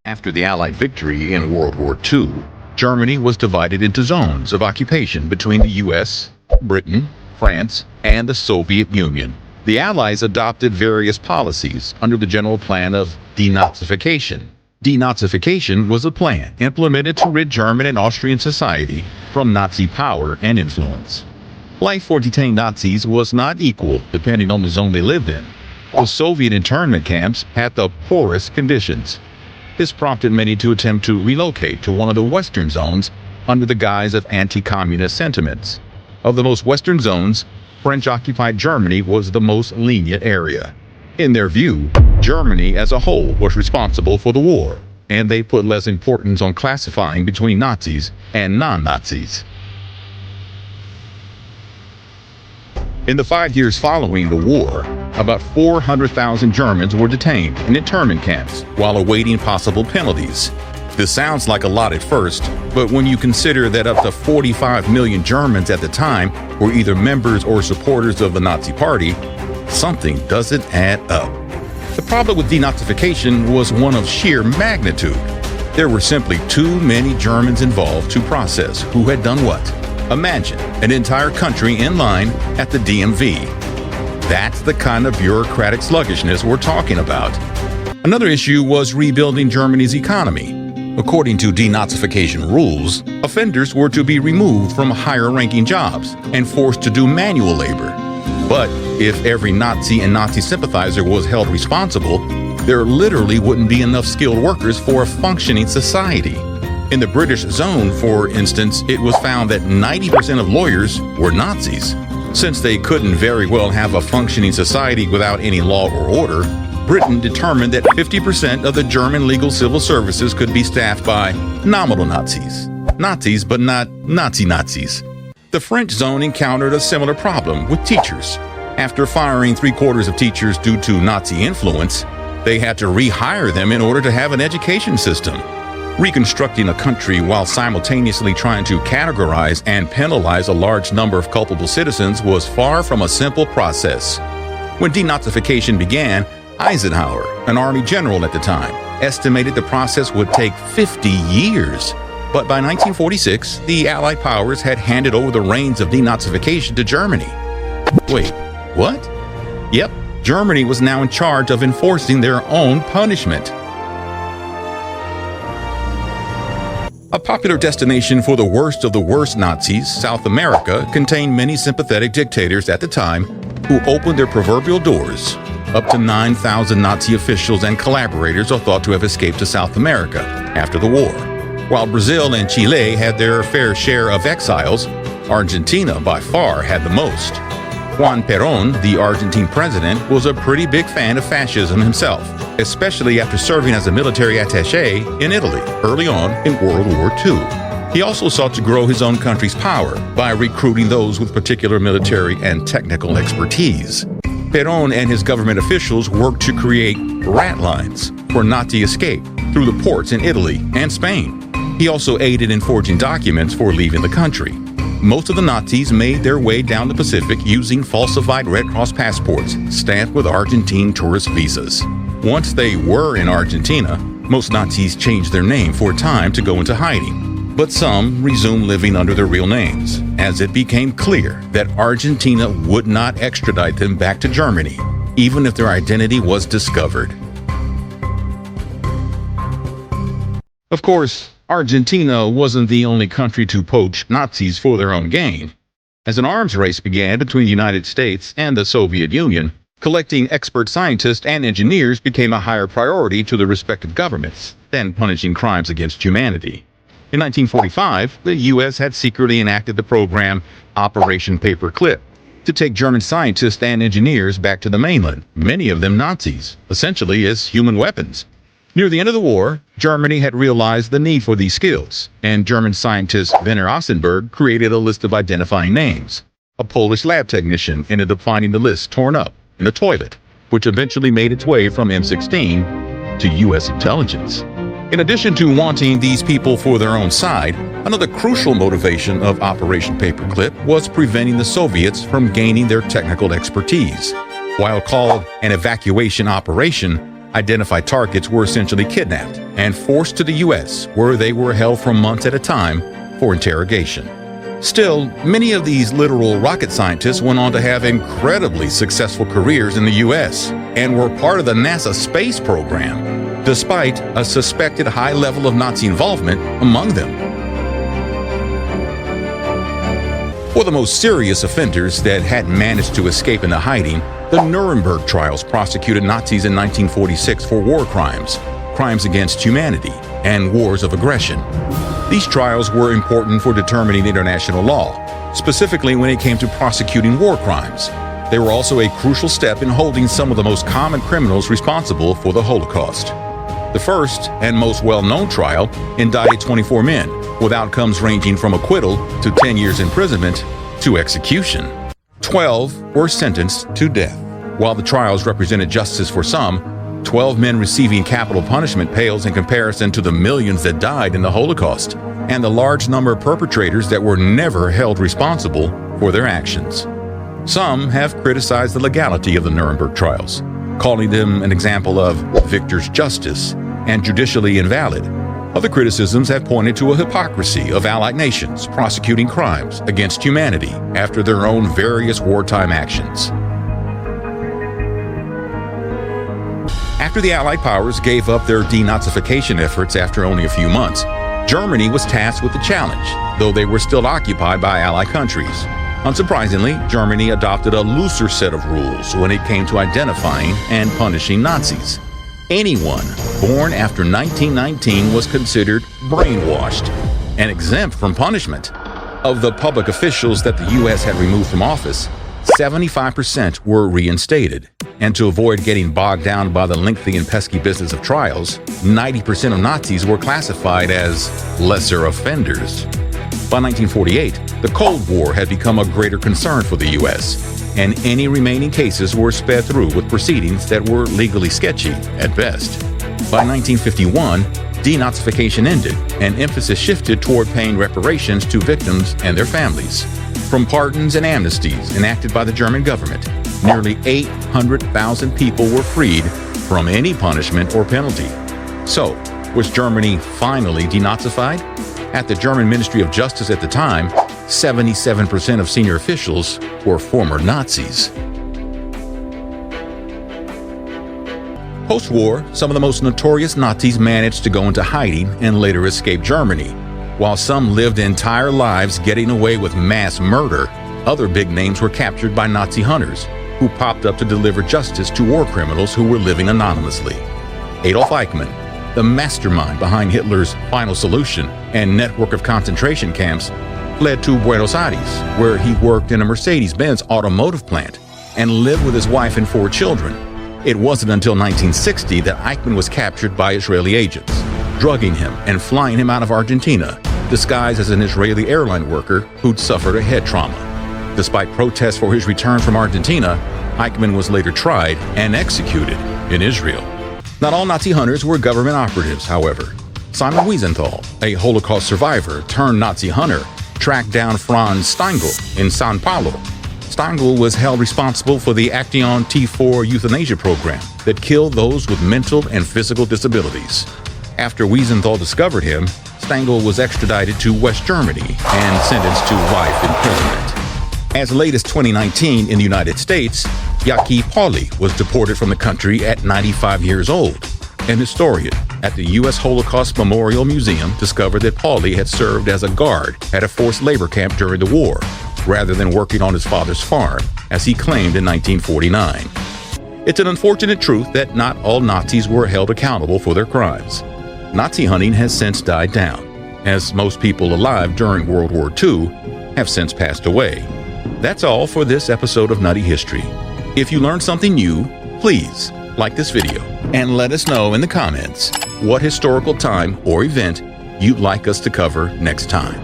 After the Allied victory in World War II, Germany was divided into zones of occupation between the US, Britain, France, and the Soviet Union. The Allies adopted various policies under the general plan of denazification. Denazification was a plan implemented to rid German and Austrian society from Nazi power and influence. Life for detained Nazis was not equal depending on the zone they lived in. The Soviet internment camps had the poorest conditions. This prompted many to attempt to relocate to one of the Western zones under the guise of anti-communist sentiments. Of the most Western zones, French-occupied Germany was the most lenient area. In their view, Germany as a whole was responsible for the war, and they put less importance on classifying between Nazis and non-Nazis. In the 5 years following the war, about 400,000 Germans were detained in internment camps while awaiting possible penalties. This sounds like a lot at first, but when you consider that up to 45 million Germans at the time were either members or supporters of the Nazi Party, something doesn't add up. The problem with denazification was one of sheer magnitude. There were simply too many Germans involved to process who had done what. Imagine an entire country in line at the DMV. That's the kind of bureaucratic sluggishness we're talking about. Another issue was rebuilding Germany's economy. According to denazification rules, offenders were to be removed from higher-ranking jobs and forced to do manual labor. But if every Nazi and Nazi sympathizer was held responsible, there literally wouldn't be enough skilled workers for a functioning society. In the British zone, for instance, it was found that 90% of lawyers were Nazis. Since they couldn't very well have a functioning society without any law or order, Britain determined that 50% of the German legal civil services could be staffed by nominal Nazis. Nazis, but not Nazi-Nazis. The French zone encountered a similar problem with teachers. After firing 3/4 of teachers due to Nazi influence, they had to rehire them in order to have an education system. Reconstructing a country while simultaneously trying to categorize and penalize a large number of culpable citizens was far from a simple process. When denazification began, Eisenhower, an army general at the time, estimated the process would take 50 years. But by 1946, the Allied powers had handed over the reins of denazification to Germany. Wait, what? Yep, Germany was now in charge of enforcing their own punishment. A popular destination for the worst of the worst Nazis, South America contained many sympathetic dictators at the time who opened their proverbial doors. Up to 9,000 Nazi officials and collaborators are thought to have escaped to South America after the war. While Brazil and Chile had their fair share of exiles, Argentina by far had the most. Juan Perón, the Argentine president, was a pretty big fan of fascism himself, especially after serving as a military attaché in Italy early on in World War II. He also sought to grow his own country's power by recruiting those with particular military and technical expertise. Perón and his government officials worked to create Ratlines for Nazi escape through the ports in Italy and Spain. He also aided in forging documents for leaving the country. Most of the Nazis made their way down the Pacific using falsified Red Cross passports stamped with Argentine tourist visas. Once they were in Argentina, most Nazis changed their name for a time to go into hiding. But some resumed living under their real names, as it became clear that Argentina would not extradite them back to Germany, even if their identity was discovered. Of course, Argentina wasn't the only country to poach Nazis for their own gain. As an arms race began between the United States and the Soviet Union, collecting expert scientists and engineers became a higher priority to the respective governments than punishing crimes against humanity. In 1945, the U.S. had secretly enacted the program Operation Paperclip to take German scientists and engineers back to the mainland, many of them Nazis, essentially as human weapons. Near the end of the war, Germany had realized the need for these skills, and German scientist Werner Ostenberg created a list of identifying names. A Polish lab technician ended up finding the list torn up in a toilet, which eventually made its way from M16 to U.S. intelligence. In addition to wanting these people for their own side, another crucial motivation of Operation Paperclip was preventing the Soviets from gaining their technical expertise. While called an evacuation operation, Identified targets were essentially kidnapped and forced to the U.S., where they were held for months at a time for interrogation. Still, many of these literal rocket scientists went on to have incredibly successful careers in the U.S. and were part of the NASA space program, despite a suspected high level of Nazi involvement among them. For the most serious offenders that hadn't managed to escape into hiding, the Nuremberg Trials prosecuted Nazis in 1946 for war crimes, crimes against humanity, and wars of aggression. These trials were important for determining international law, specifically when it came to prosecuting war crimes. They were also a crucial step in holding some of the most common criminals responsible for the Holocaust. The first and most well-known trial indicted 24 men, with outcomes ranging from acquittal to 10 years imprisonment to execution. 12 were sentenced to death. While the trials represented justice for some, 12 men receiving capital punishment pales in comparison to the millions that died in the Holocaust and the large number of perpetrators that were never held responsible for their actions. Some have criticized the legality of the Nuremberg trials, calling them an example of victor's justice and judicially invalid. Other criticisms have pointed to a hypocrisy of allied nations prosecuting crimes against humanity after their own various wartime actions. After the Allied powers gave up their denazification efforts after only a few months, Germany was tasked with the challenge, though they were still occupied by Allied countries. Unsurprisingly, Germany adopted a looser set of rules when it came to identifying and punishing Nazis. Anyone born after 1919 was considered brainwashed and exempt from punishment. Of the public officials that the U.S. had removed from office, 75% were reinstated. And to avoid getting bogged down by the lengthy and pesky business of trials, 90% of Nazis were classified as lesser offenders. By 1948, the Cold War had become a greater concern for the U.S., and any remaining cases were sped through with proceedings that were legally sketchy at best. By 1951, denazification ended, and emphasis shifted toward paying reparations to victims and their families. From pardons and amnesties enacted by the German government, nearly 800,000 people were freed from any punishment or penalty. So, was Germany finally denazified? At the German Ministry of Justice at the time, 77% of senior officials were former Nazis. Post-war, some of the most notorious Nazis managed to go into hiding and later escape Germany. While some lived entire lives getting away with mass murder, other big names were captured by Nazi hunters, who popped up to deliver justice to war criminals who were living anonymously. Adolf Eichmann, the mastermind behind Hitler's Final Solution and network of concentration camps, fled to Buenos Aires, where he worked in a Mercedes-Benz automotive plant and lived with his wife and 4 children. It wasn't until 1960 that Eichmann was captured by Israeli agents, drugging him and flying him out of Argentina, disguised as an Israeli airline worker who'd suffered a head trauma. Despite protests for his return from Argentina, Eichmann was later tried and executed in Israel. Not all Nazi hunters were government operatives, however. Simon Wiesenthal, a Holocaust survivor turned Nazi hunter, tracked down Franz Stengel in São Paulo. Stengel was held responsible for the Action T4 euthanasia program that killed those with mental and physical disabilities. After Wiesenthal discovered him, Stengel was extradited to West Germany and sentenced to life imprisonment. As late as 2019 in the United States, Yaki Pauli was deported from the country at 95 years old. An historian at the U.S. Holocaust Memorial Museum discovered that Pauli had served as a guard at a forced labor camp during the war, rather than working on his father's farm, as he claimed in 1949. It's an unfortunate truth that not all Nazis were held accountable for their crimes. Nazi hunting has since died down, as most people alive during World War II have since passed away. That's all for this episode of Nutty History. If you learned something new, please like this video and let us know in the comments what historical time or event you'd like us to cover next time.